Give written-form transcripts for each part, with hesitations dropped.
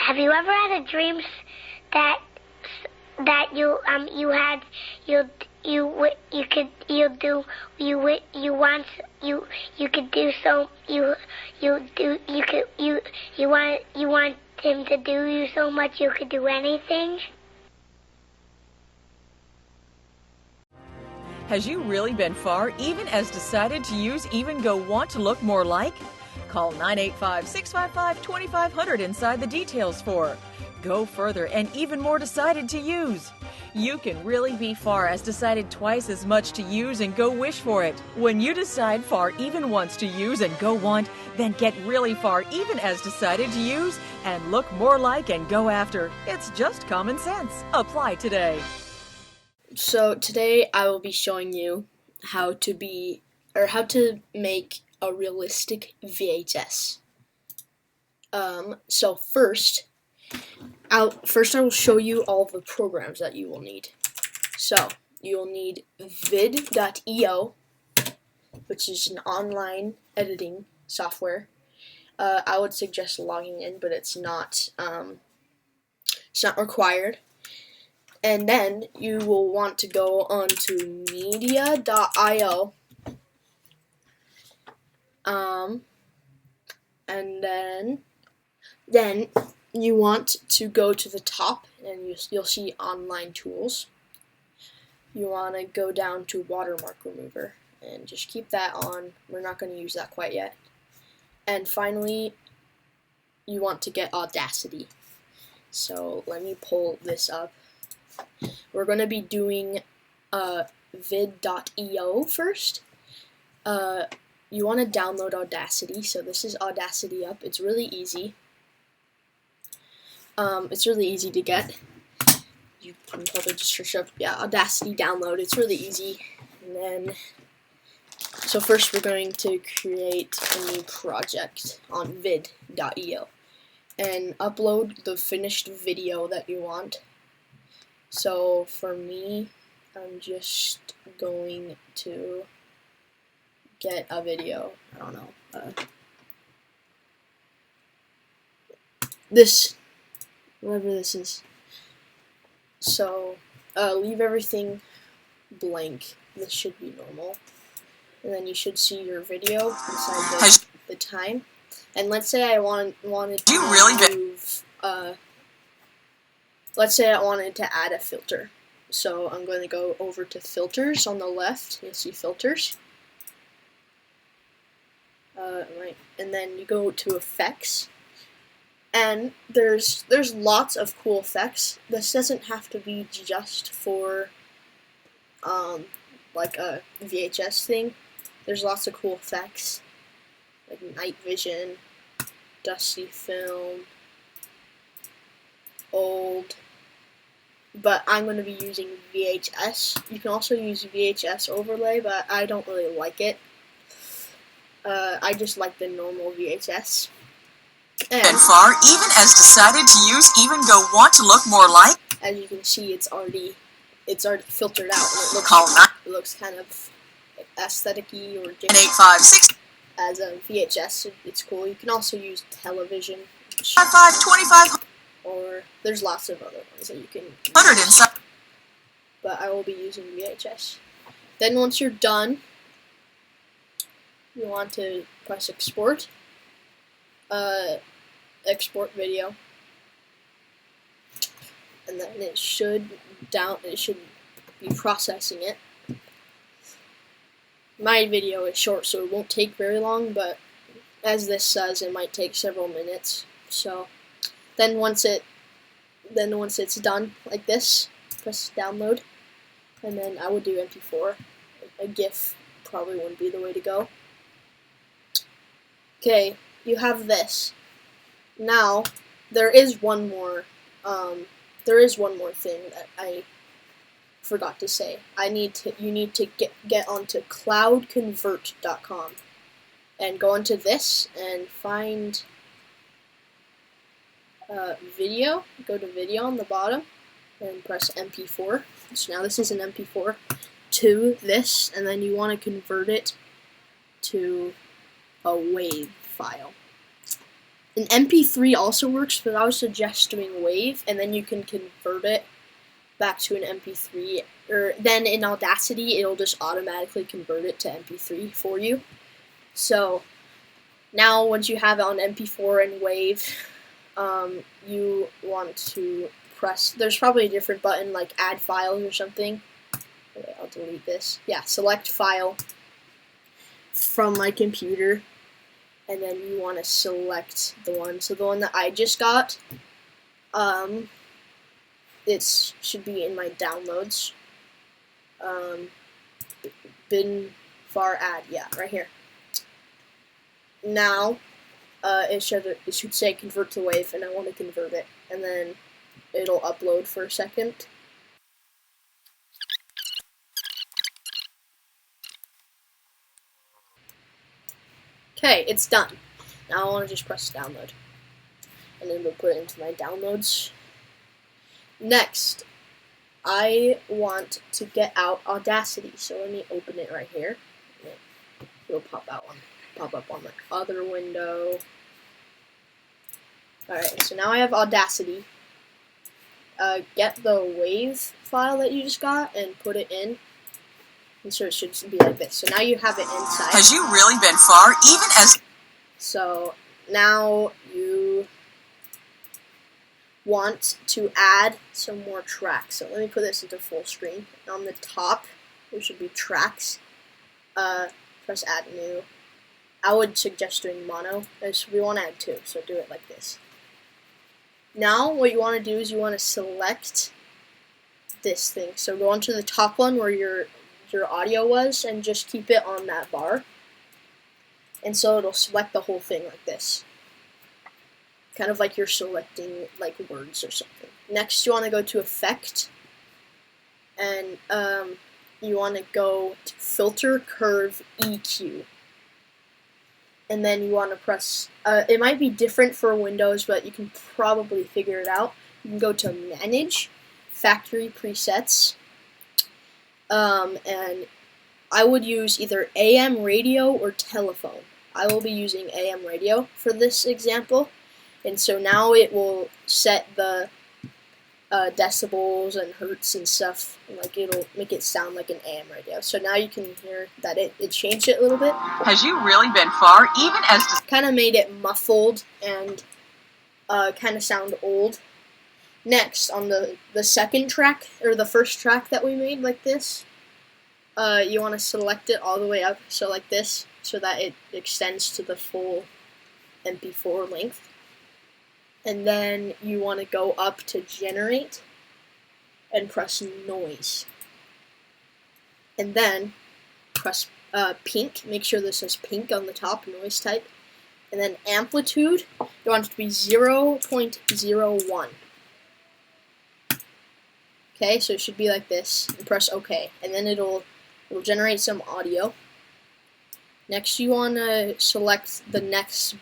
have you ever had a dream that you had you could you want him to do you so much you could do anything? Has you really been far, even as decided to use Even Go Want to look more like? Call 985-655-2500 inside the details for Go Further and Even More Decided to Use. You can really be far as decided twice as much to use and go wish for it. When you decide far even once to use and go want, then get really far even as decided to use and look more like and go after. It's just common sense. Apply today. So today I will be showing you how to make a realistic VHS. So first I will show you all the programs that you will need. So you will need vid.io, which is an online editing software. I would suggest logging in, but it's not required. And then you will want to go on to media.io, and then you want to go to the top, and you'll see online tools. You want to go down to watermark remover, and just keep that on. We're not going to use that quite yet. And finally, you want to get Audacity. So let me pull this up. We're going to be doing vid.io first. You want to download Audacity. So this is Audacity up. It's really easy. It's really easy to get. You can probably just search up, Audacity download. It's really easy. And then, so first we're going to create a new project on vid.io and upload the finished video that you want. So for me, I'm just going to get a video. I don't know. Whatever this is. So leave everything blank. This should be normal. And then you should see your video inside the time. And let's say I wanted to move, let's say I wanted to add a filter. So I'm going to go over to filters on the left. You'll see filters. And then you go to effects. And there's lots of cool effects. This doesn't have to be just for like a VHS thing. There's lots of cool effects like night vision, dusty film, old. But I'm going to be using VHS. You can also use VHS overlay, but I don't really like it. I just like the normal VHS. And far, even as decided to use Even Go Want to look more like. As you can see, it's already filtered out, and it looks kind of aesthetic-y or as a VHS. It's cool. You can also use television. 25. Or there's lots of other ones that you can use. But I will be using VHS. Then once you're done, you want to press export. Export video, and then it should be processing it. My video is short, so it won't take very long, but as this says, it might take several minutes. So then once it's done like this, press download, and then I would do MP4. A GIF probably wouldn't be the way to go. Okay, you have this. Now, there is one more thing that I forgot to say. You need to get onto cloudconvert.com and go into this and find video. Go to video on the bottom and press MP4. So now this is an MP4 to this, and then you want to convert it to a WAV file. An MP3 also works, but I would suggest doing WAV, and then you can convert it back to an MP3, or then in Audacity it'll just automatically convert it to MP3 for you. So now once you have it on MP4 and WAV, you want to press, there's probably a different button like add files or something. Okay, I'll delete this. Yeah, select file from my computer, and then you want to select the one. So the one that I just got, it should be in my downloads. Bin var add, yeah, right here. Now, it should say convert to WAV, and I want to convert it, and then it'll upload for a second. Okay, it's done. Now I want to just press download, and then we'll put it into my downloads. Next, I want to get out Audacity, so let me open it right here. It'll pop up on my other window. Alright, so now I have Audacity. Get the WAV file that you just got and put it in. And so it should be like this. So now you have it inside. Has you really been far, even as... So now you want to add some more tracks. So let me put this into full screen. On the top, there should be tracks. Press add new. I would suggest doing mono, as we want to add 2, so do it like this. Now what you want to do is you want to select this thing. So go onto the top one where your audio was, and just keep it on that bar. And so it'll select the whole thing like this. Kind of like you're selecting like words or something. Next you want to go to Effect, and you want to go to Filter, Curve, EQ. And then you want to press, it might be different for Windows, but you can probably figure it out. You can go to Manage, Factory Presets, and I would use either AM radio or telephone. I will be using AM radio for this example, and so now it will set the decibels and hertz and stuff, and like it'll make it sound like an AM radio. So now you can hear that it changed it a little bit. Has you really been far, even as... Kind of made it muffled and kind of sound old. Next, on the second track, or the first track that we made like this, you want to select it all the way up, so like this, so that it extends to the full MP4 length. And then you want to go up to Generate and press Noise. And then press Pink. Make sure this says Pink on the top, Noise type. And then Amplitude, you want it to be 0.01. Okay, so it should be like this. And press OK. And then it'll generate some audio. Next, you want to select the next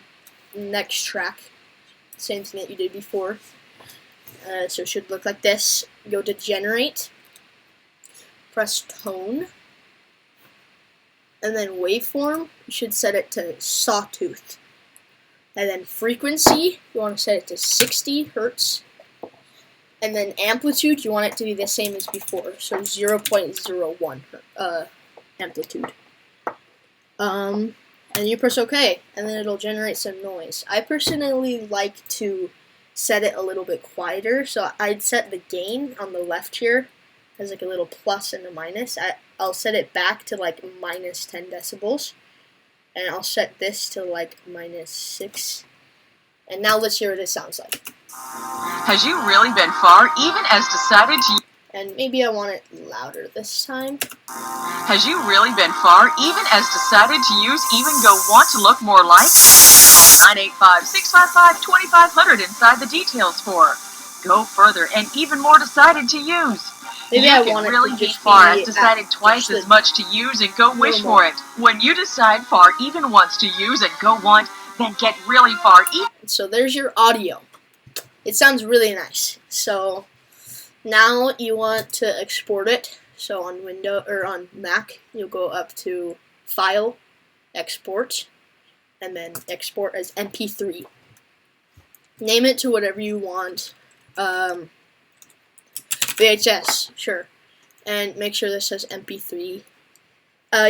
track. Same thing that you did before. So it should look like this. Go to Generate, press Tone, and then Waveform, you should set it to Sawtooth. And then Frequency, you want to set it to 60 Hertz. And then Amplitude, you want it to be the same as before, so 0.01 amplitude. And you press OK, and then it'll generate some noise. I personally like to set it a little bit quieter, so I'd set the gain on the left here as like a little plus and a minus. I'll set it back to like minus 10 decibels, and I'll set this to like minus 6. And now let's hear what it sounds like. Has you really been far, even as decided to... And maybe I want it louder this time. Has you really been far, even as decided to use even go want to look more like? Call 985-655-2500 inside the details for Go Further and even more decided to use. Maybe you I can want really it to be just far be as decided twice as much to use and go wish for it. When you decide far even once to use and go want, then get really far. So there's your audio. It sounds really nice. So now you want to export it. So on Windows or on Mac, you'll go up to File, Export, and then export as MP3. Name it to whatever you want. VHS, sure. And make sure this says MP3.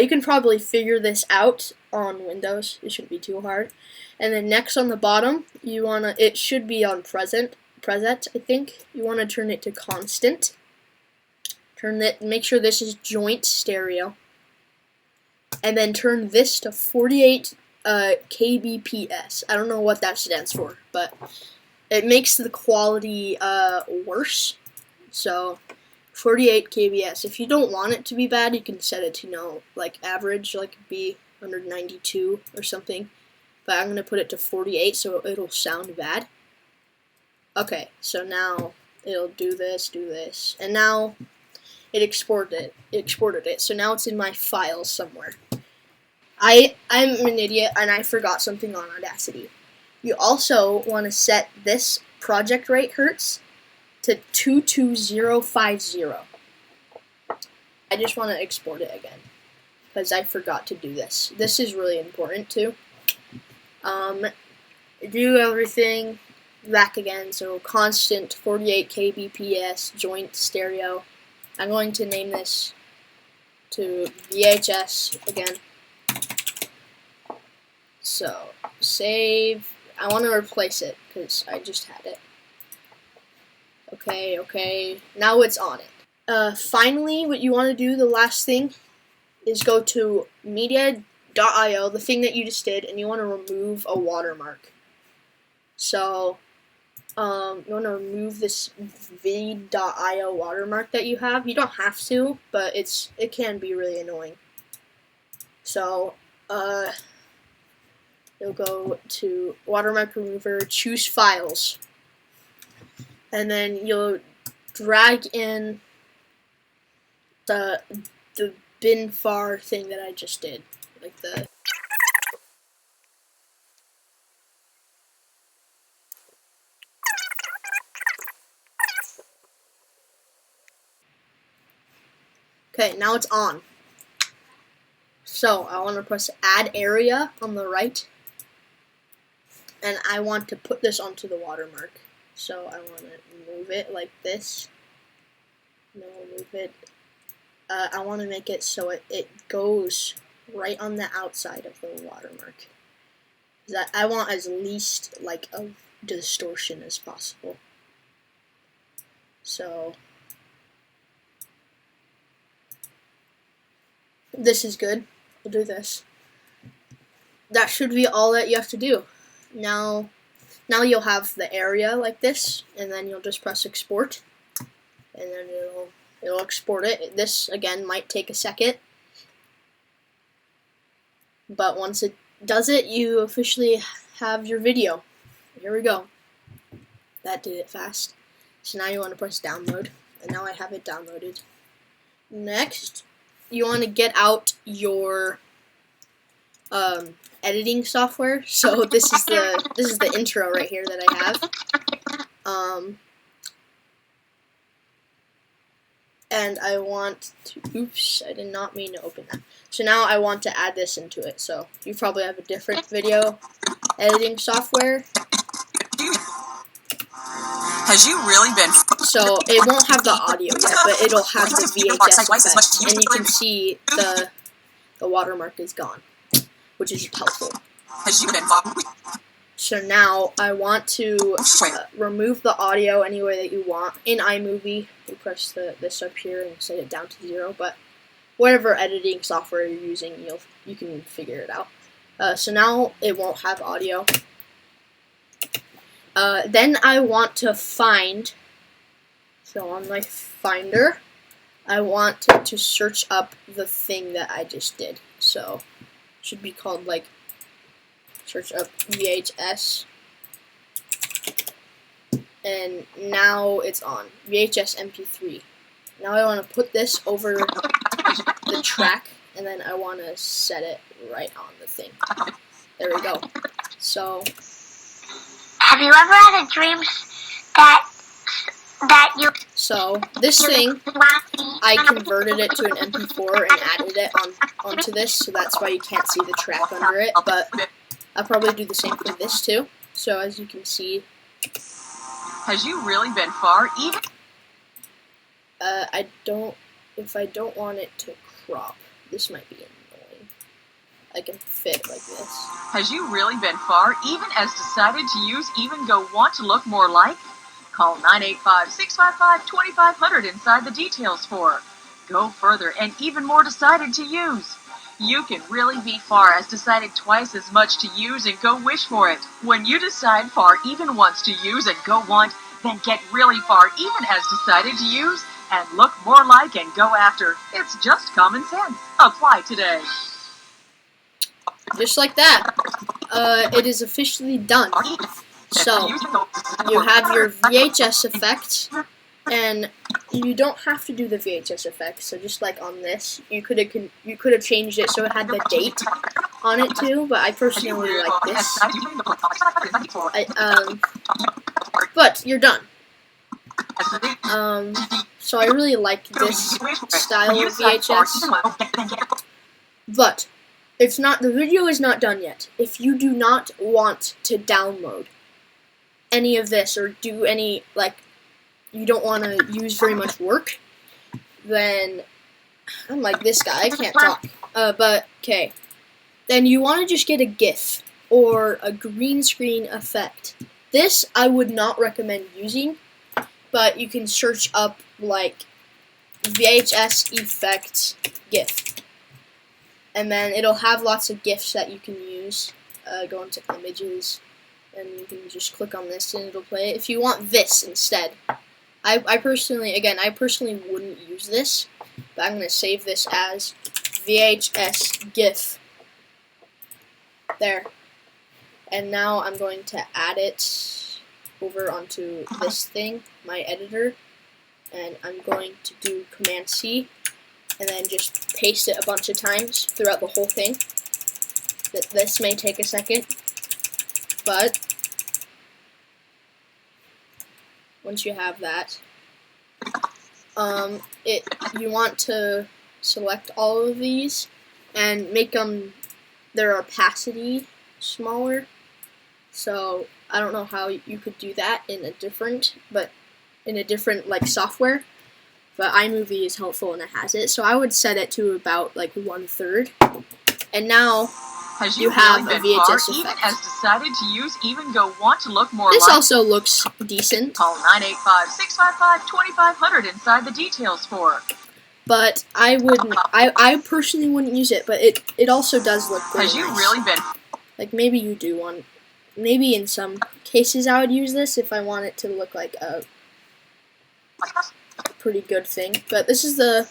You can probably figure this out on Windows. It shouldn't be too hard. And then next on the bottom, it should be on preset, I think. You want to turn it to constant. Make sure this is joint stereo. And then turn this to 48 kbps. I don't know what that stands for, but it makes the quality worse. So 48 kbps. If you don't want it to be bad, you can set it to like average, like be 192 or something. But I'm gonna put it to 48 so it'll sound bad. Okay, so now it'll do this, and now it exported it. So now it's in my files somewhere. I'm an idiot and I forgot something on Audacity. You also want to set this project rate hertz to 22050. I just want to export it again because I forgot to do this. This is really important too. Do everything back again. So constant 48 kbps joint stereo. I'm going to name this to VHS again. So save. I want to replace it because I just had it. Okay. Now it's on it. Finally, what you want to do, the last thing, is go to media.io, the thing that you just did, and you want to remove a watermark. So, you want to remove this v.io watermark that you have. You don't have to, but it can be really annoying. So, you'll go to watermark remover, choose files, and then you'll drag in the bin far thing that I just did, like the. Okay, now it's on. So I want to press add area on the right, and I want to put this onto the watermark. So I want to move it like this. No, move it. I want to make it so it goes right on the outside of the watermark. I want as least like of distortion as possible. So this is good. We'll do this. That should be all that you have to do. Now you'll have the area like this, and then you'll just press export, and then it'll export it. This again might take a second, but once it does it, you officially have your video. Here we go. That did it fast. So now you want to press download, and now I have it downloaded. Next, you want to get out your editing software. So this is the intro right here that I have. And I want to, oops, I did not mean to open that. So now I want to add this into it. So you probably have a different video editing software. Has you really been? So it won't have the audio yet, but it'll have the VHS effect, and you can see the watermark is gone, which is helpful. Has you been? So now I want to remove the audio any way that you want. In iMovie, you press this up here and set it down to 0, but whatever editing software you're using, you can figure it out. So now it won't have audio. Then I want to find, so on my Finder, I want to search up the thing that I just did. So it should be called like, search up VHS, and now it's on, VHS MP3. Now I want to put this over the track, and then I want to set it right on the thing. There we go. So, have you ever had a dream that you... So, this thing, I converted it to an MP4 and added it onto this, so that's why you can't see the track under it, but I'll probably do the same for this too. So as you can see, Has you really been far? Even if I don't want it to crop, this might be annoying. I can fit like this. Has you really been far? Even as decided to use even go want to look more like? Call 985-655-2500 inside the details for. Go further and even more decided to use. You can really be far as decided twice as much to use and go wish for it. When you decide far even once to use and go want, then get really far even as decided to use and look more like and go after. It's just common sense. Apply today. Just like that. It is officially done. So, you have your VHS effect, and you don't have to do the VHS effect. So just like on this, you could have changed it so it had the date on it too. But I personally like this. But you're done. So I really like this style of VHS. But it's not. The video is not done yet. If you do not want to download any of this or do any, like, you don't want to use very much work, then I'm like this guy, I can't talk. But okay, then you want to just get a GIF or a green screen effect. This I would not recommend using, but you can search up like VHS Effect GIF, and then it'll have lots of GIFs that you can use. Go into images, and you can just click on this and it'll play it. If you want this instead, I personally wouldn't use this, but I'm going to save this as VHS GIF. There. And now I'm going to add it over onto this thing, my editor, and I'm going to do Command C, and then just paste it a bunch of times throughout the whole thing. This may take a second, but once you have that, you want to select all of these and make them their opacity smaller. So I don't know how you could do that in a different like software, but iMovie is helpful and it has it. So I would set it to about like 1/3, and now you have a VHS effect. Even as decided to use even go want to look more this like. also looks decent. Call 985-655-2500 inside the details for. But I personally wouldn't use it, but it also does look pretty Has you nice. really been? Like maybe you do want. Maybe in some cases I would use this if I want it to look like a pretty good thing. But this is the.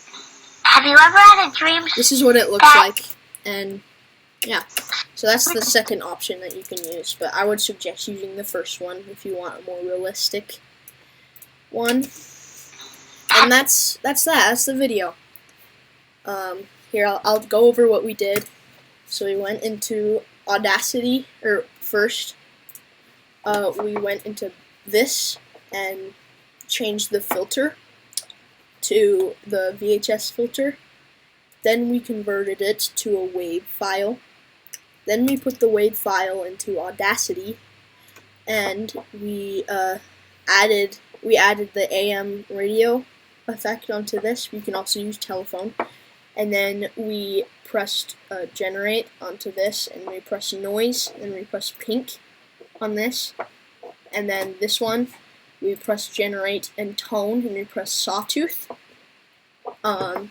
Have you ever had a dream? This is what it looks like, and yeah. So that's the second option that you can use. But I would suggest using the first one if you want a more realistic one. And that's that. That's the video. Here I'll go over what we did. So we went into Audacity, or first, we went into this and changed the filter to the VHS filter. Then we converted it to a WAV file. Then we put the WAV file into Audacity, and we added the AM radio effect onto this. We can also use telephone. And then we pressed generate onto this, and we pressed noise, and we pressed pink on this. And then this one, we pressed generate and tone, and we pressed sawtooth. And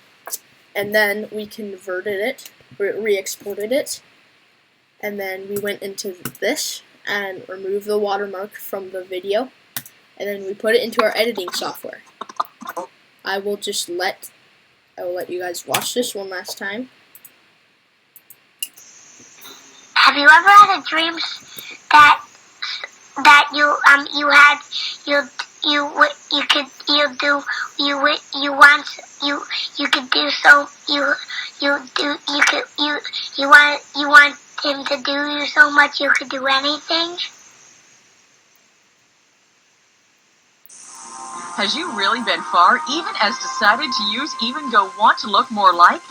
then we converted it, re-exported it. And then we went into this and removed the watermark from the video. And then we put it into our editing software. I will let you guys watch this one last time. Have you ever had a dream that you want him to do you so much you could do anything? Has you really been far even as decided to use even go want to look more like?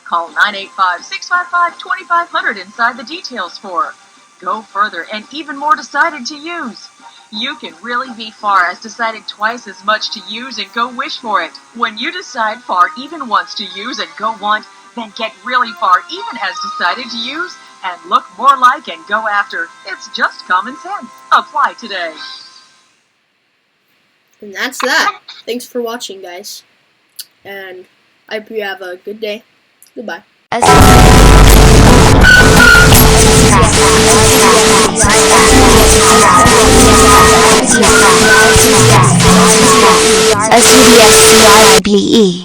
Call 985-655-2500 inside the details for. Go further and even more decided to use. You can really be far has decided twice as much to use and go wish for it. When you decide far even wants to use and go want, then get really far even has decided to use and look more like and go after. It's just common sense. Apply today. And that's that. Thanks for watching, guys. And I hope you have a good day. Goodbye. SUDSCRIBE